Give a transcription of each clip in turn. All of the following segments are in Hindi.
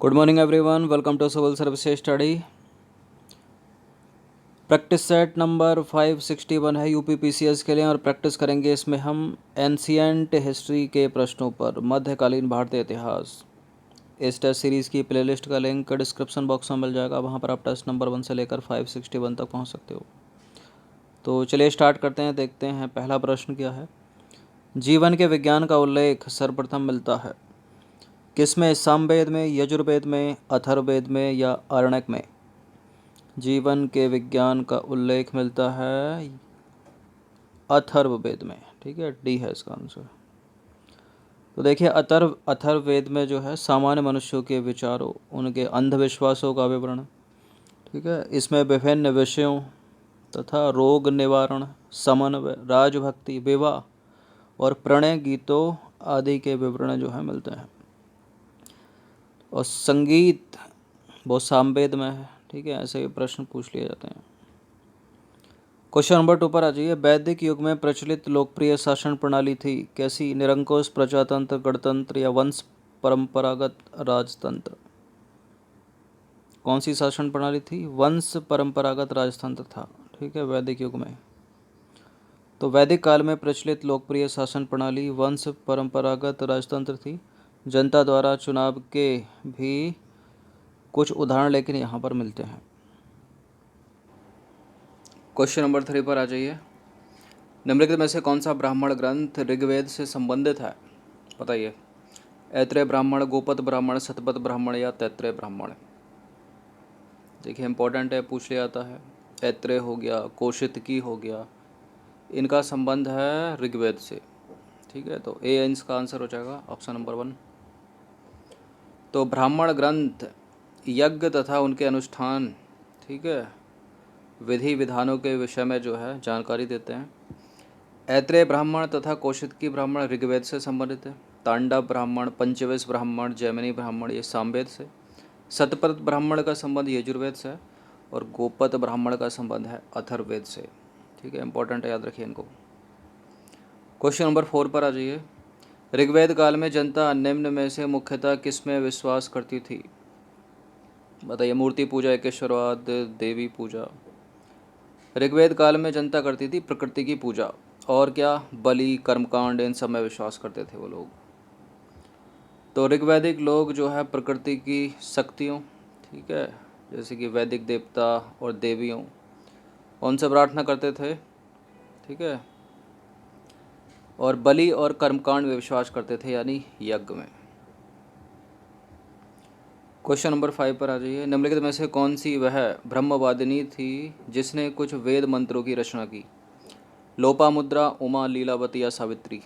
Good morning everyone, welcome to civil service study. Practice set number 561 है यूपीपीसीएस के लिए और प्रैक्टिस करेंगे इसमें हम एंशिएंट हिस्ट्री के प्रश्नों पर, मध्यकालीन भारतीय इतिहास। इस टेस्ट सीरीज़ की प्लेलिस्ट का लिंक डिस्क्रिप्शन बॉक्स में मिल जाएगा, वहाँ पर आप टेस्ट नंबर 1 से लेकर 561 तक पहुँच सकते हो। तो चलिए स्टार्ट करते हैं, देखते हैं पहला प्रश्न क्या है। जीवन के विज्ञान का उल्लेख सर्वप्रथम मिलता है किसमें? सामवेद में, यजुर्वेद में, अथर्ववेद में या आरण्यक में? जीवन के विज्ञान का उल्लेख मिलता है अथर्ववेद में। ठीक है, डी है इसका आंसर। तो देखिए अथर्ववेद में जो है सामान्य मनुष्यों के विचारों, उनके अंधविश्वासों का विवरण। ठीक है, इसमें विभिन्न विषयों तथा रोग निवारण, समन्वय, राजभक्ति, विवाह और प्रणय गीतों आदि के विवरण जो है मिलते हैं। और संगीत वो सामवेद में है। ठीक है, ऐसे प्रश्न पूछ लिए जाते हैं। क्वेश्चन नंबर 2 पर आ जाइए। वैदिक युग में प्रचलित लोकप्रिय शासन प्रणाली थी कैसी? निरंकुश, प्रजातंत्र, गणतंत्र या वंश परंपरागत राजतंत्र? कौन सी शासन प्रणाली थी? वंश परंपरागत राजतंत्र था। ठीक है, वैदिक युग में। तो वैदिक काल में प्रचलित लोकप्रिय शासन प्रणाली वंश परंपरागत राजतंत्र थी। जनता द्वारा चुनाव के भी कुछ उदाहरण लेकिन यहाँ पर मिलते हैं। क्वेश्चन नंबर 3 पर आ जाइए। निम्नलिखित में से कौन सा ब्राह्मण ग्रंथ ऋग्वेद से संबंधित है? बताइए। ऐत्रेय ब्राह्मण, गोपद ब्राह्मण, शतपथ ब्राह्मण या तैत्रेय ब्राह्मण? देखिए इंपॉर्टेंट है, पूछ लिया जाता है। ऐत्रेय हो गया, कौशितकी हो गया, इनका संबंध है ऋग्वेद से। ठीक है, तो ए इसका आंसर हो जाएगा ऑप्शन नंबर 1। तो ब्राह्मण ग्रंथ यज्ञ तथा उनके अनुष्ठान, ठीक है, विधि विधानों के विषय में जो है जानकारी देते हैं। ऐत्रेय ब्राह्मण तथा कौशितकी ब्राह्मण ऋग्वेद से संबंधित है। तांडव ब्राह्मण, पंचविश ब्राह्मण, जैमिनी ब्राह्मण ये सामवेद से। शतपथ ब्राह्मण का संबंध यजुर्वेद से है और गोपत ब्राह्मण का संबंध है अथर्ववेद से। ठीक है, इंपॉर्टेंट है, याद रखिए इनको। क्वेश्चन नंबर 4 पर आ जाइए। ऋग्वेद काल में जनता निम्न में से मुख्यतः किस में विश्वास करती थी? बताइए। मूर्ति पूजा, एकेश्वरवाद, देवी पूजा। ऋग्वेद काल में जनता करती थी प्रकृति की पूजा और क्या, बलि, कर्मकांड, इन सब में विश्वास करते थे वो लोग। तो ऋग्वैदिक लोग जो है प्रकृति की शक्तियों, ठीक है, जैसे कि वैदिक देवता और देवियों, उनसे प्रार्थना करते थे। ठीक है, और बलि और कर्मकांड में विश्वास करते थे, यानी यज्ञ में। क्वेश्चन नंबर 5 पर आ जाइए। निम्नलिखित में से कौन सी वह ब्रह्मवादिनी थी जिसने कुछ वेद मंत्रों की रचना की? लोपामुद्रा, उमा, लीलावती या सावित्री?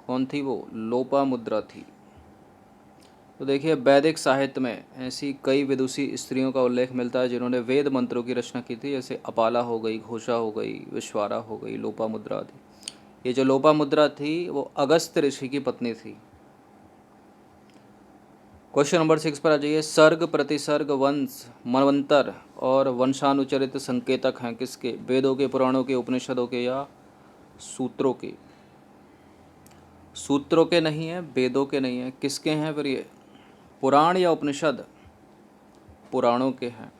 कौन थी वो? लोपामुद्रा थी। तो देखिए वैदिक साहित्य में ऐसी कई विदुषी स्त्रियों का उल्लेख मिलता है जिन्होंने वेद मंत्रों की रचना की थी, जैसे अपाला हो गई, घोषा हो गई, विश्वारा हो गई, लोपामुद्रा थी। ये जो लोपामुद्रा थी वो अगस्त्य ऋषि की पत्नी थी। क्वेश्चन नंबर 6 पर आ जाइए। सर्ग, प्रतिसर्ग, वंश, मनवंतर और वंशानुचरित संकेतक हैं किसके? वेदों के, पुराणों के, उपनिषदों के या सूत्रों के? सूत्रों के नहीं है, वेदों के नहीं है, किसके हैं फिर ये? पुराण या उपनिषद? पुराणों के हैं।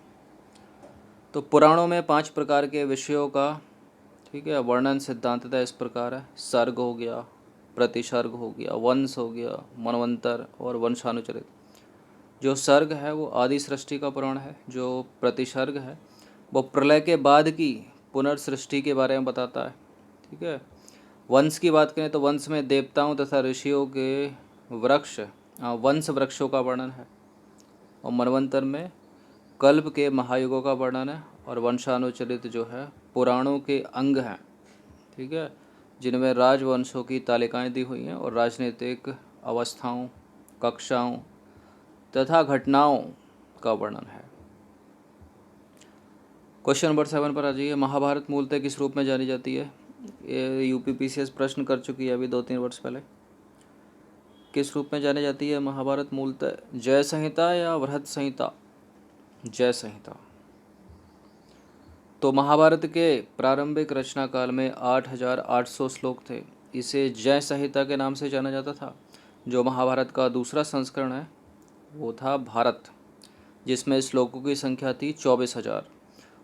तो पुराणों में 5 प्रकार के विषयों का, ठीक है, वर्णन सिद्धांततः इस प्रकार है। सर्ग हो गया, प्रतिसर्ग हो गया, वंश हो गया, मनवंतर और वंशानुचरित। जो सर्ग है वो आदि सृष्टि का पुराण है। जो प्रतिसर्ग है वो प्रलय के बाद की पुनर्सृष्टि के बारे में बताता है। ठीक है, वंश की बात करें तो वंश में देवताओं तथा ऋषियों के वृक्ष, वंश वृक्षों का वर्णन है। और मनवंतर में कल्प के महायुगों का वर्णन है। और वंशानुचरित जो है पुराणों के अंग हैं, ठीक है, जिनमें राजवंशों की तालिकाएं दी हुई हैं और राजनीतिक अवस्थाओं, कक्षाओं तथा घटनाओं का वर्णन है। क्वेश्चन नंबर 7 पर आ जाइए। महाभारत मूलतः किस रूप में जानी जाती है? ये यूपीपीसीएस प्रश्न कर चुकी है अभी 2-3 वर्ष पहले। किस रूप में जानी जाती है महाभारत मूलतः? जय संहिता या बृहत संहिता? जय संहिता। तो महाभारत के प्रारंभिक रचना काल में 8800 श्लोक थे। इसे जय संहिता के नाम से जाना जाता था। जो महाभारत का दूसरा संस्करण है वो था भारत, जिसमें श्लोकों की संख्या थी 24,000।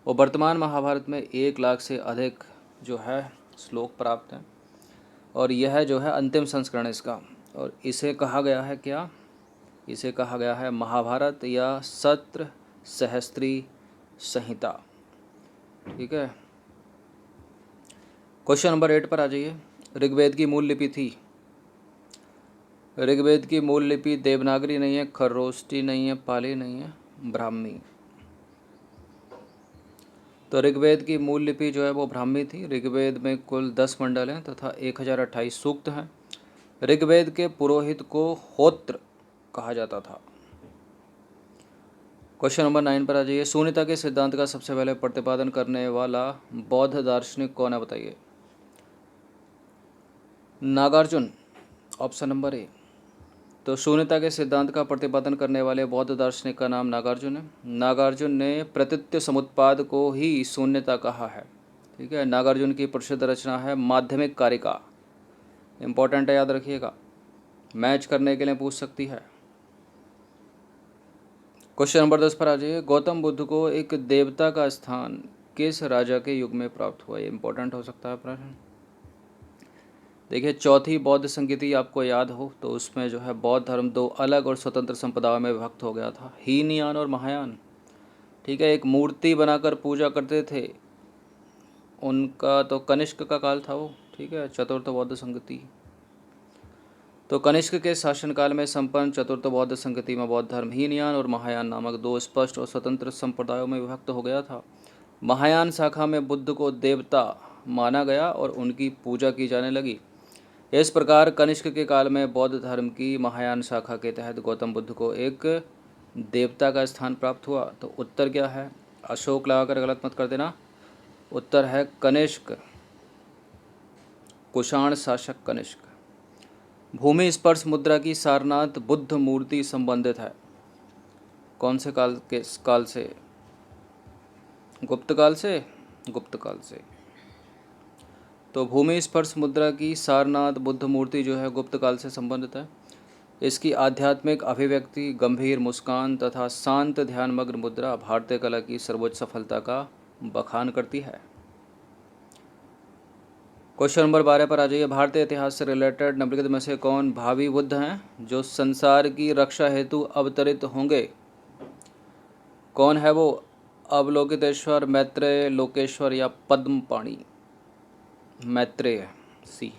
और वर्तमान महाभारत में 1 लाख से अधिक जो है श्लोक प्राप्त हैं। और यह जो है अंतिम संस्करण इसका। और इसे कहा गया है क्या? इसे कहा गया है महाभारत या सत्र सहस्त्री संहिता। ठीक है। क्वेश्चन नंबर 8 पर आ जाइए। ऋग्वेद की मूल लिपि थी। ऋग्वेद की मूल लिपि देवनागरी नहीं है, खरोष्टी नहीं है, पाली नहीं है, ब्राह्मी। तो ऋग्वेद की मूल लिपि जो है वो ब्राह्मी थी। ऋग्वेद में कुल 10 मंडल हैं तथा 1028 सूक्त हैं। ऋग्वेद के पुरोहित को होत्र कहा जाता था। क्वेश्चन नंबर 9 पर आ जाइए। शून्यता के सिद्धांत का सबसे पहले प्रतिपादन करने वाला बौद्ध दार्शनिक कौन है? बताइए। Nagarjuna, option number A. तो शून्यता के सिद्धांत का प्रतिपादन करने वाले बौद्ध दार्शनिक का नाम नागार्जुन है। नागार्जुन ने प्रतीत्य समुत्पाद को ही शून्यता कहा है। ठीक है। नागार्जुन की प्रसिद्ध रचना है माध्यमिक कारिका। इंपॉर्टेंट है, याद रखिएगा, मैच करने के लिए पूछ सकती है। क्वेश्चन नंबर 10 पर आ जाइए। गौतम बुद्ध को एक देवता का स्थान किस राजा के युग में प्राप्त हुआ? ये इंपॉर्टेंट हो सकता है प्रश्न। देखिए, चौथी बौद्ध संगीति आपको याद हो तो उसमें जो है बौद्ध धर्म 2 अलग और स्वतंत्र संप्रदायों में विभक्त हो गया था, हीनयान और महायान। ठीक है। एक मूर्ति बनाकर पूजा करते थे, उनका तो कनिष्क का काल था वो। ठीक है। चतुर्थ बौद्ध संगति। तो कनिष्क के शासनकाल में संपन्न चतुर्थ बौद्ध संगति में बौद्ध धर्म हीनयान और महायान नामक 2 स्पष्ट और स्वतंत्र संप्रदायों में विभक्त हो गया था। महायान शाखा में बुद्ध को देवता माना गया और उनकी पूजा की जाने लगी। इस प्रकार कनिष्क के काल में बौद्ध धर्म की महायान शाखा के तहत गौतम बुद्ध को एक देवता का स्थान प्राप्त हुआ। तो उत्तर क्या है? अशोक लगाकर गलत मत कर देना। उत्तर है कनिष्क, कुषाण शासक कनिष्क। भूमि स्पर्श मुद्रा की सारनाथ बुद्ध मूर्ति संबंधित है कौन से काल से? गुप्त काल से। गुप्त काल से। तो भूमि स्पर्श मुद्रा की सारनाथ बुद्ध मूर्ति जो है गुप्त काल से संबंधित है। इसकी आध्यात्मिक अभिव्यक्ति, गंभीर मुस्कान तथा शांत ध्यानमग्न मुद्रा भारतीय कला की सर्वोच्च सफलता का बखान करती है। क्वेश्चन नंबर 12 पर आ जाइए। भारतीय इतिहास से रिलेटेड निम्नलिखित में से कौन भावी बुद्ध हैं जो संसार की रक्षा हेतु अवतरित होंगे? कौन है वो? अवलोकितेश्वर, मैत्रेय, लोकेश्वर या पद्मपाणि? मैत्रेय, सी।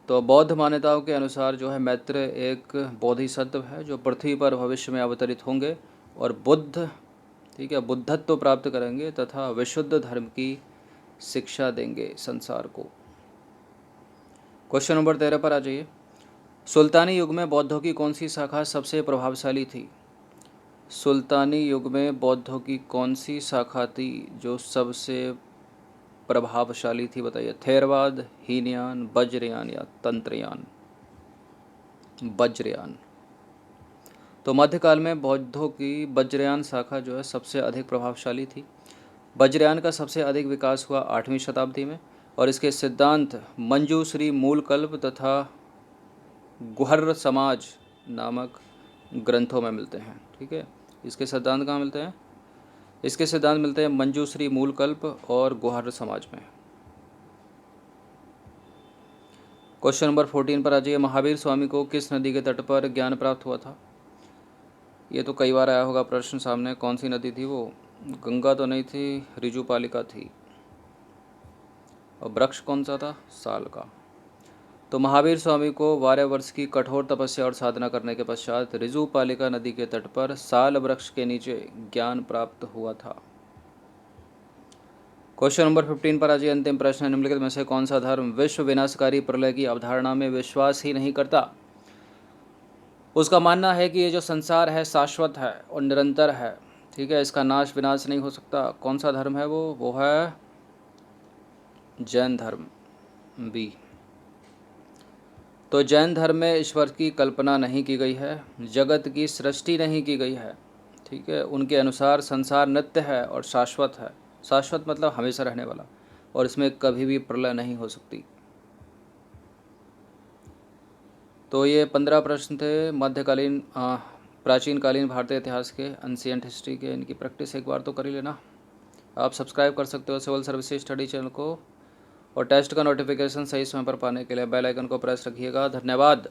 तो बौद्ध मान्यताओं के अनुसार जो है मैत्रेय एक बोधिसत्व है जो पृथ्वी पर भविष्य में अवतरित होंगे और बुद्ध, ठीक है, बुद्धत्व प्राप्त करेंगे तथा विशुद्ध धर्म की शिक्षा देंगे संसार को। क्वेश्चन नंबर 13 पर आ जाइए। सुल्तानी युग में बौद्धों की कौन सी शाखा सबसे प्रभावशाली थी? सुल्तानी युग में बौद्धों की कौन सी शाखा थी जो सबसे प्रभावशाली थी? बताइए। थेरवाद, हीनयान, वज्रयान या तंत्रयान? वज्रयान। तो मध्यकाल में बौद्धों की वज्रयान शाखा जो है सबसे अधिक प्रभावशाली थी। वज्रयान का सबसे अधिक विकास हुआ 8वीं शताब्दी में और इसके सिद्धांत मंजूश्री मूलकल्प तथा गुहर समाज नामक ग्रंथों में मिलते हैं। ठीक है। इसके सिद्धांत कहाँ मिलते हैं? इसके सिद्धांत मिलते हैं मंजूश्री मूलकल्प और गुहर समाज में। क्वेश्चन नंबर 14 पर आ जाइए। महावीर स्वामी को किस नदी के तट पर ज्ञान प्राप्त हुआ था? ये तो कई बार आया होगा प्रश्न सामने। कौन सी नदी थी वो? गंगा तो नहीं थी, ऋजुपालिका थी। और वृक्ष कौन सा था? साल का। तो महावीर स्वामी को 12 वर्ष की कठोर तपस्या और साधना करने के पश्चात ऋजुपालिका नदी के तट पर साल वृक्ष के नीचे ज्ञान प्राप्त हुआ था। क्वेश्चन नंबर 15 पर आज ये अंतिम प्रश्न है। निम्नलिखित में से कौन सा धर्म विश्व विनाशकारी प्रलय की अवधारणा में विश्वास ही नहीं करता? उसका मानना है कि ये जो संसार है शाश्वत है और निरंतर है। ठीक है। इसका नाश विनाश नहीं हो सकता। कौन सा धर्म है वो है जैन धर्म, बी। तो जैन धर्म में ईश्वर की कल्पना नहीं की गई है, जगत की सृष्टि नहीं की गई है। ठीक है। उनके अनुसार संसार नित्य है और शाश्वत है। शाश्वत मतलब हमेशा रहने वाला, और इसमें कभी भी प्रलय नहीं हो सकती। तो ये 15 प्रश्न थे मध्यकालीन प्राचीन कालीन भारतीय इतिहास के, एंशियंट हिस्ट्री के। इनकी प्रैक्टिस एक बार तो कर ही लेना। आप सब्सक्राइब कर सकते हो सिविल सर्विसेज स्टडी चैनल को, और टेस्ट का नोटिफिकेशन सही समय पर पाने के लिए बेल आइकन को प्रेस रखिएगा। धन्यवाद।